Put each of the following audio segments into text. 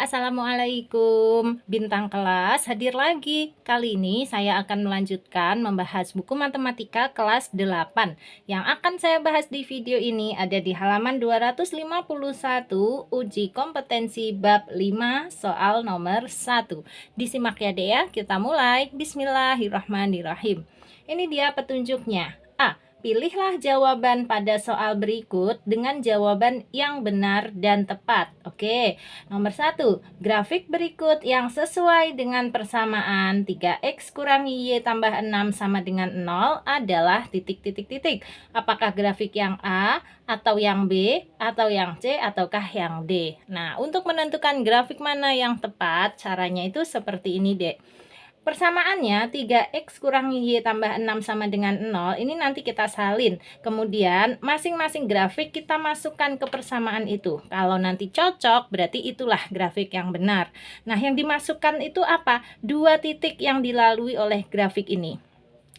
Assalamualaikum. Bintang kelas hadir lagi. Kali ini saya akan melanjutkan membahas buku matematika kelas 8. Yang akan saya bahas di video ini ada di halaman 251, uji kompetensi bab 5 soal nomor 1. Disimak ya Dek ya, kita mulai. Bismillahirrahmanirrahim. Ini dia petunjuknya. A. Pilihlah jawaban pada soal berikut dengan jawaban yang benar dan tepat. Oke, nomor 1. Grafik berikut yang sesuai dengan persamaan 3x kurang y tambah 6 sama dengan 0 adalah titik-titik-titik. Apakah grafik yang A, atau yang B, atau yang C, ataukah yang D? Nah, untuk menentukan grafik mana yang tepat, caranya itu seperti ini, Dek. Persamaannya 3x kurang y tambah 6 sama dengan 0 ini nanti kita salin. Kemudian masing-masing grafik kita masukkan ke persamaan itu. Kalau nanti cocok berarti itulah grafik yang benar. Nah, yang dimasukkan itu apa? Dua titik yang dilalui oleh grafik ini.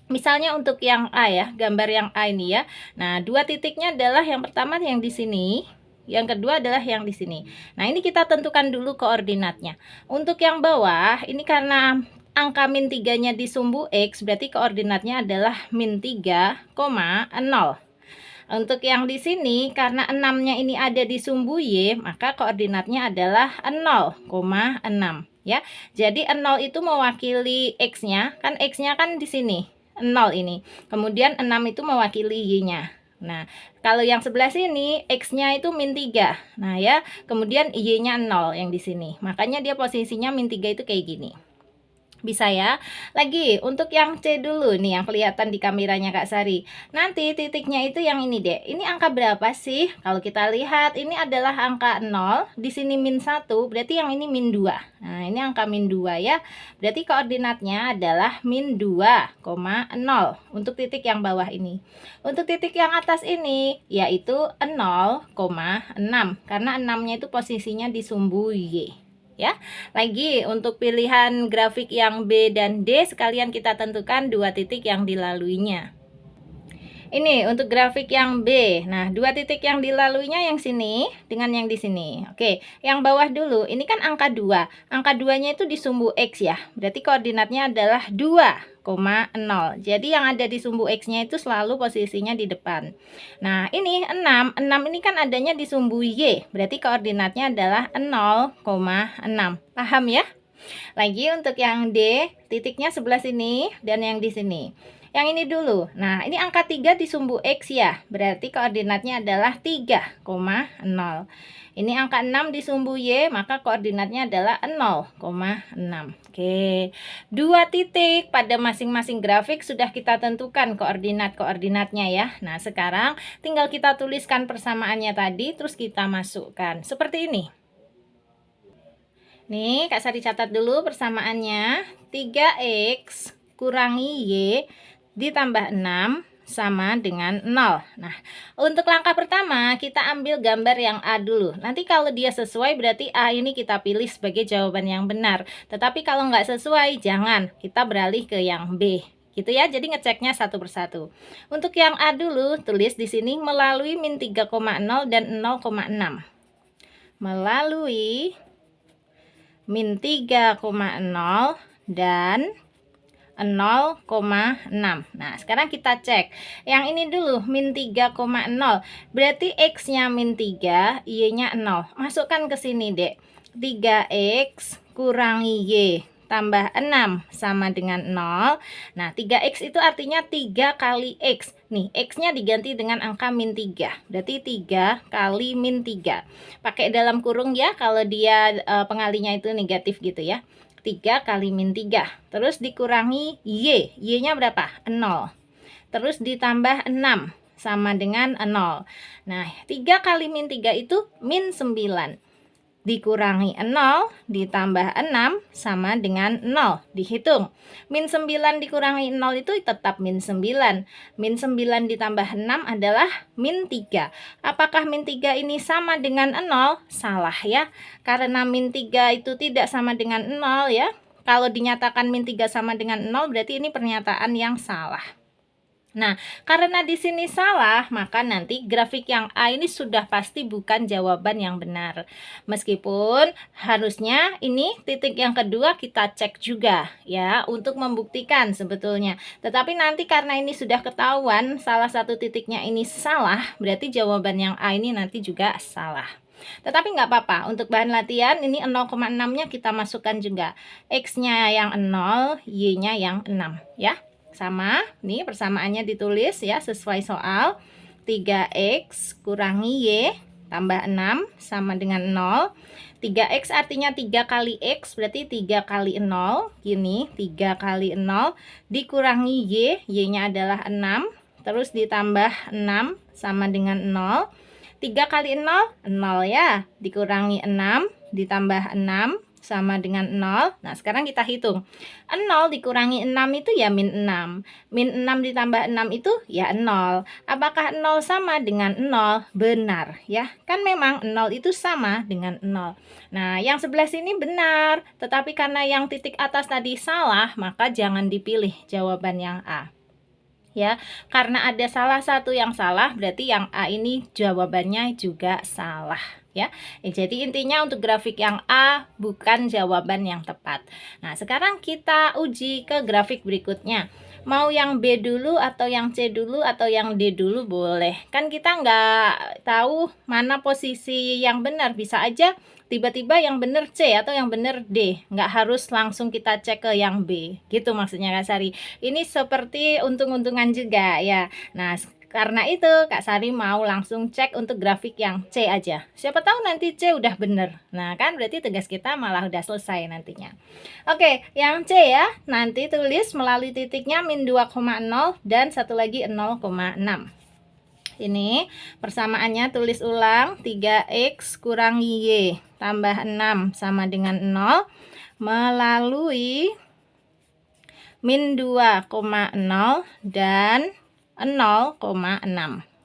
Misalnya untuk yang A ya, gambar yang A ini ya. Nah, dua titiknya adalah yang pertama yang di sini. Yang kedua adalah yang di sini. Nah, ini kita tentukan dulu koordinatnya. Untuk yang bawah, ini karena angka min 3-nya di sumbu X, berarti koordinatnya adalah min 3,0. Untuk yang di sini, karena 6-nya ini ada di sumbu Y, maka koordinatnya adalah 0,6. Ya, jadi 0 itu mewakili X-nya, kan X-nya kan di sini, 0 ini. Kemudian 6 itu mewakili Y-nya. Nah, kalau yang sebelah sini, X-nya itu min 3. Nah ya, kemudian Y-nya 0 yang di sini. Makanya dia posisinya min 3 itu kayak gini. Bisa ya. Lagi untuk yang C dulu nih yang kelihatan di kameranya Kak Sari. Nanti titiknya itu yang ini deh. Ini angka berapa sih? Kalau kita lihat ini adalah angka 0, di sini min 1, berarti yang ini min 2. Nah, ini angka min 2 ya. Berarti koordinatnya adalah min 2,0 untuk titik yang bawah ini. Untuk titik yang atas ini yaitu 0,6 karena 6-nya itu posisinya di sumbu Y. Ya, lagi untuk pilihan grafik yang B dan D sekalian kita tentukan dua titik yang dilaluinya. Ini untuk grafik yang B. Nah, dua titik yang dilaluinya yang sini dengan yang di sini. Oke, yang bawah dulu. Ini kan angka 2. Angka 2-nya itu di sumbu X ya. Berarti koordinatnya adalah 2,0. Jadi yang ada di sumbu X-nya itu selalu posisinya di depan. Nah, ini 6. 6 ini kan adanya di sumbu Y. Berarti koordinatnya adalah 0,6. Paham ya? Lagi untuk yang D, titiknya sebelah sini dan yang di sini. Yang ini dulu. Nah, ini angka 3 di sumbu X ya. Berarti koordinatnya adalah 3,0. Ini angka 6 di sumbu Y, maka koordinatnya adalah 0,6. Oke. Dua titik pada masing-masing grafik sudah kita tentukan koordinat-koordinatnya ya. Nah, sekarang tinggal kita tuliskan persamaannya tadi, terus kita masukkan. Seperti ini. Nih, Kak Sari catat dulu persamaannya. 3x kurangi y ditambah 6 sama dengan 0. Nah, untuk langkah pertama kita ambil gambar yang A dulu. Nanti kalau dia sesuai berarti A ini kita pilih sebagai jawaban yang benar. Tetapi kalau nggak sesuai jangan, kita beralih ke yang B. Gitu ya, jadi ngeceknya satu persatu. Untuk yang A dulu, tulis di sini melalui min 3,0 dan 0,6. Melalui min 3,0 dan 0,6. Nah, sekarang kita cek. Yang ini dulu, min 3,0. Berarti X-nya min 3, Y-nya 0. Masukkan ke sini, Dek. 3X kurangi Y tambah 6 sama dengan 0. Nah, 3X itu artinya 3 kali X. Nih, X-nya diganti dengan angka min 3. Berarti 3 kali min 3. Pakai dalam kurung ya, kalau dia pengalinya itu negatif gitu ya. 3 kali min 3. Terus dikurangi Y. Y-nya berapa? 0. Terus ditambah 6 sama dengan 0. Nah, 3 kali min 3 itu min 9. Dikurangi 0 ditambah 6 sama dengan 0. Dihitung. Min 9 dikurangi 0 itu tetap min 9. Min 9 ditambah 6 adalah min 3. Apakah min 3 ini sama dengan 0? Salah ya. Karena min 3 itu tidak sama dengan 0 ya. Kalau dinyatakan min 3 sama dengan 0 berarti ini pernyataan yang salah. Nah, karena di sini salah, maka nanti grafik yang A ini sudah pasti bukan jawaban yang benar. Meskipun harusnya ini titik yang kedua kita cek juga ya untuk membuktikan sebetulnya. Tetapi nanti karena ini sudah ketahuan salah satu titiknya ini salah, berarti jawaban yang A ini nanti juga salah. Tetapi nggak apa-apa, untuk bahan latihan ini 0,6-nya kita masukkan juga. X-nya yang 0, Y-nya yang 6 ya. Sama, nih persamaannya ditulis ya sesuai soal. 3x kurangi y tambah 6 sama dengan 0. 3x artinya 3 kali x berarti 3 kali 0. Gini 3 kali 0 dikurangi y-nya adalah 6. Terus ditambah 6 sama dengan 0. 3 kali 0, 0 ya. Dikurangi 6 ditambah 6 sama dengan 0. Nah, sekarang kita hitung. 0 dikurangi 6 itu ya min 6. Min 6 ditambah 6 itu ya 0. Apakah 0 sama dengan 0? Benar ya. Kan memang 0 itu sama dengan 0. Nah, yang sebelah sini benar. Tetapi karena yang titik atas tadi salah, maka jangan dipilih jawaban yang A. Ya, karena ada salah satu yang salah, berarti yang A ini jawabannya juga salah. Ya, jadi intinya untuk grafik yang A bukan jawaban yang tepat. Nah, sekarang kita uji ke grafik berikutnya. Mau yang B dulu atau yang C dulu atau yang D dulu boleh. Kan kita nggak tahu mana posisi yang benar. Bisa aja tiba-tiba yang benar C atau yang benar D. Nggak harus langsung kita cek ke yang B. Gitu maksudnya Kak Sari. Ini seperti untung-untungan juga ya. Nah, karena itu Kak Sari mau langsung cek untuk grafik yang C aja. Siapa tahu nanti C udah bener. Nah kan berarti tugas kita malah udah selesai nantinya. Oke, yang C ya. Nanti tulis melalui titiknya min 2,0 dan satu lagi 0,6. Ini persamaannya tulis ulang. 3x kurangi y tambah 6 sama dengan 0 melalui min 2,0 dan 0,6.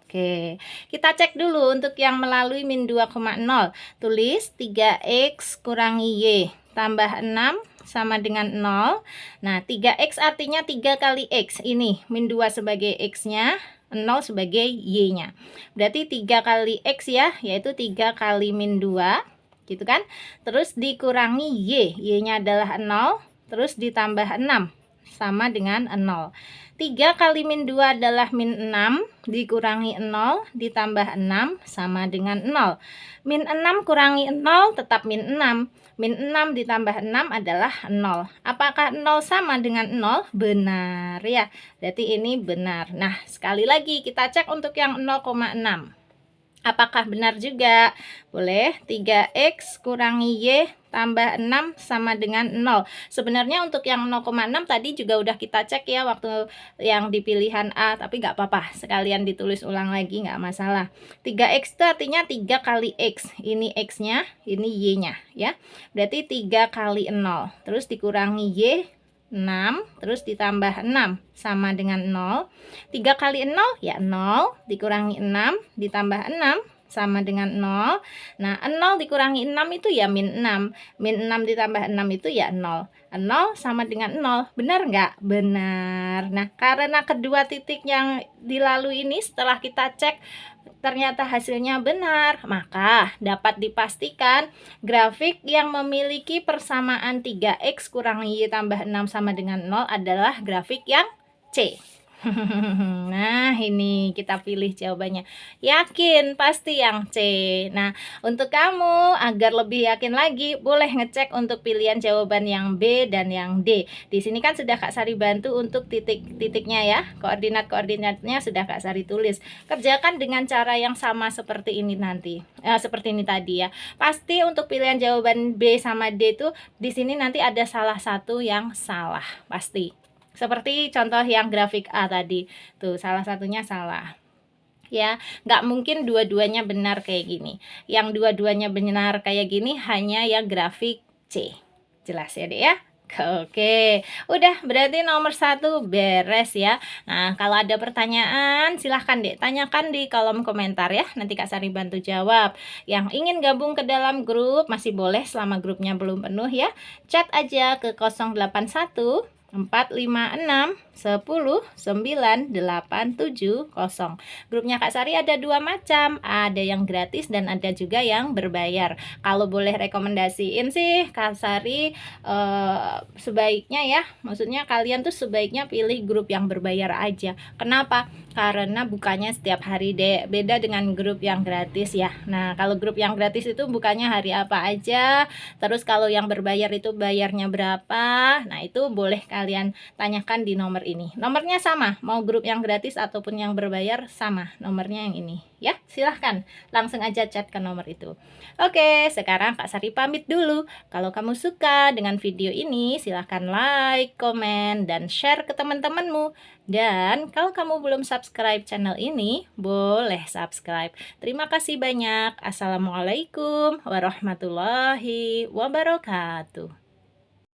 Oke, kita cek dulu untuk yang melalui min 2,0. Tulis 3x kurangi y tambah 6 sama dengan 0. Nah, 3x artinya 3 kali x. Ini min 2 sebagai x-nya, 0 sebagai y-nya. Berarti 3 kali x ya, yaitu 3 kali min 2. Gitu kan? Terus dikurangi y. Y-nya adalah 0. Terus ditambah 6 sama dengan 0. 3 kali min 2 adalah min 6, dikurangi 0, ditambah 6, sama dengan 0. Min 6 kurangi 0, tetap min 6. Min 6 ditambah 6 adalah 0. Apakah 0 sama dengan 0? Benar ya. Berarti ini benar. Nah, sekali lagi kita cek untuk yang 0,6. Apakah benar juga? Boleh. 3x kurangi y tambah 6 sama dengan 0. Sebenarnya untuk yang 0,6 tadi juga udah kita cek ya waktu yang di pilihan A, tapi nggak apa-apa. Sekalian ditulis ulang lagi, nggak masalah. 3x itu artinya 3 kali x. Ini x-nya, ini y-nya ya. Berarti 3 kali 0. Terus dikurangi y 6, terus ditambah 6 sama dengan 0. 3 kali 0 ya 0, dikurangi 6 ditambah 6 sama dengan 0. Nah, 0 dikurangi 6 itu ya min 6. Min 6 ditambah 6 itu ya 0. 0 sama dengan 0. Benar nggak? Benar. Nah, karena kedua titik yang dilalui ini setelah kita cek ternyata hasilnya benar, maka dapat dipastikan grafik yang memiliki persamaan 3x kurang y tambah 6 sama dengan 0 adalah grafik yang C. Nah, ini kita pilih jawabannya. Yakin pasti yang C. Nah, untuk kamu agar lebih yakin lagi, boleh ngecek untuk pilihan jawaban yang B dan yang D. Di sini kan sudah Kak Sari bantu untuk titik-titiknya ya. Koordinat-koordinatnya sudah Kak Sari tulis. Kerjakan dengan cara yang sama seperti ini nanti. Seperti ini tadi ya. Pasti untuk pilihan jawaban B sama D itu di sini nanti ada salah satu yang salah, pasti. Seperti contoh yang grafik A tadi, tuh salah satunya salah. Ya, nggak mungkin dua-duanya benar kayak gini. Yang dua-duanya benar kayak gini hanya yang grafik C. Jelas ya, Dek ya? Oke, udah berarti nomor 1 beres ya. Nah, kalau ada pertanyaan silahkan Dek tanyakan di kolom komentar ya. Nanti Kak Sari bantu jawab. Yang ingin gabung ke dalam grup masih boleh selama grupnya belum penuh ya. Chat aja ke 081 456 10 9 8 7 0. Grupnya Kak Sari ada dua macam, ada yang gratis dan ada juga yang berbayar. Kalau boleh rekomendasiin sih Kak Sari, sebaiknya ya, maksudnya kalian tuh sebaiknya pilih grup yang berbayar aja. Kenapa? Karena bukanya setiap hari deh, beda dengan grup yang gratis ya. Nah, kalau grup yang gratis itu bukanya hari apa aja, terus kalau yang berbayar itu bayarnya berapa. Nah, itu boleh kalian tanyakan di nomor ini. Nomornya sama, mau grup yang gratis ataupun yang berbayar sama, nomornya yang ini. Ya, silahkan langsung aja chat ke nomor itu. Oke, sekarang Kak Sari pamit dulu. Kalau kamu suka dengan video ini, silahkan like, komen, dan share ke teman-temanmu. Dan kalau kamu belum subscribe channel ini, boleh subscribe. Terima kasih banyak. Assalamualaikum warahmatullahi wabarakatuh.